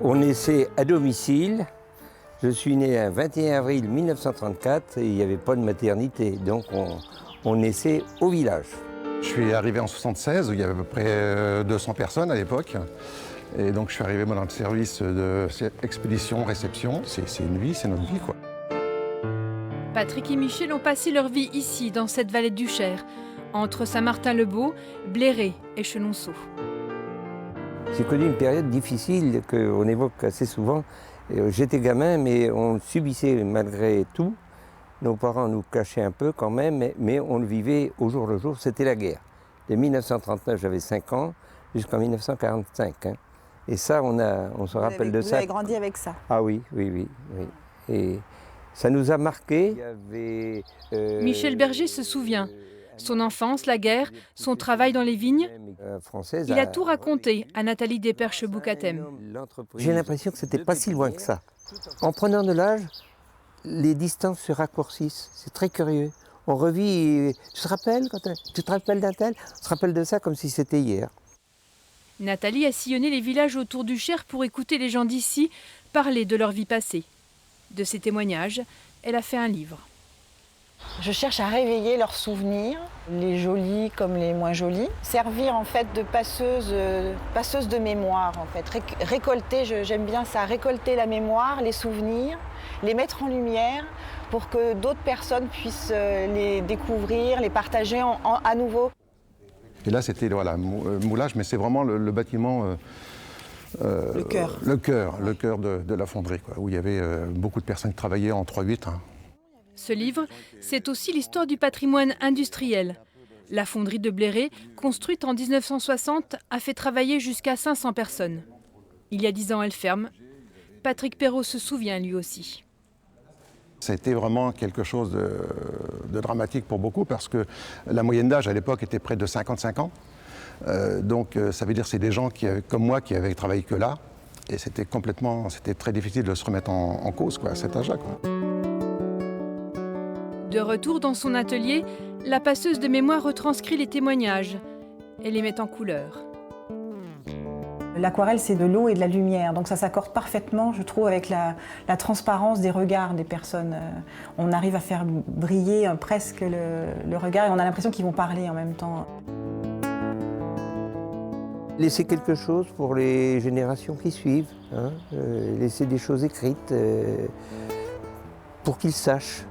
On essaie à domicile. Je suis né le 21 avril 1934 et il n'y avait pas de maternité, donc on essaie au village. Je suis arrivé en 1976, il y avait à peu près 200 personnes à l'époque. Et donc je suis arrivé moi, dans le service de expédition-réception. C'est une vie, c'est notre vie, quoi. Patrick et Michel ont passé leur vie ici, dans cette vallée du Cher, entre Saint-Martin-le-Beau, Bléré et Chenonceau. J'ai connu une période difficile qu'on évoque assez souvent. J'étais gamin, mais on subissait malgré tout. Nos parents nous cachaient un peu quand même, mais on le vivait au jour le jour. C'était la guerre. De 1939, j'avais 5 ans, jusqu'en 1945. Hein. Et ça, on se rappelle de ça. Vous avez grandi avec ça? Ah oui. Et ça nous a marqué. Michel Berger se souvient. Son enfance, la guerre, son travail dans les vignes. Il a tout raconté à Nathalie Desperches-Boucatem. J'ai l'impression que c'était pas si loin que ça. En prenant de l'âge, les distances se raccourcissent. C'est très curieux. On revit. Tu te rappelles d'un tel? On se rappelle de ça comme si c'était hier. Nathalie a sillonné les villages autour du Cher pour écouter les gens d'ici parler de leur vie passée. De ces témoignages, elle a fait un livre. Je cherche à réveiller leurs souvenirs, les jolis comme les moins jolis. Servir en fait de passeuse de mémoire en fait. Récolter, j'aime bien ça, récolter la mémoire, les souvenirs, les mettre en lumière pour que d'autres personnes puissent les découvrir, les partager à nouveau. Et là c'était voilà, moulage, mais c'est vraiment le bâtiment, le cœur de la fonderie, quoi, où il y avait beaucoup de personnes qui travaillaient en 3-8. Hein. Ce livre, c'est aussi l'histoire du patrimoine industriel. La fonderie de Bléré, construite en 1960, a fait travailler jusqu'à 500 personnes. Il y a 10 ans, elle ferme. Patrick Perrault se souvient lui aussi. Ça a été vraiment quelque chose de dramatique pour beaucoup parce que la moyenne d'âge à l'époque était près de 55 ans. Donc ça veut dire que c'est des gens comme moi qui avaient travaillé que là. Et c'était très difficile de se remettre en cause quoi, à cet âge-là. De retour dans son atelier, la passeuse de mémoire retranscrit les témoignages et les met en couleur. L'aquarelle, c'est de l'eau et de la lumière, donc ça s'accorde parfaitement, je trouve, avec la transparence des regards des personnes. On arrive à faire briller presque le regard et on a l'impression qu'ils vont parler en même temps. Laisser quelque chose pour les générations qui suivent, hein, laisser des choses écrites pour qu'ils sachent.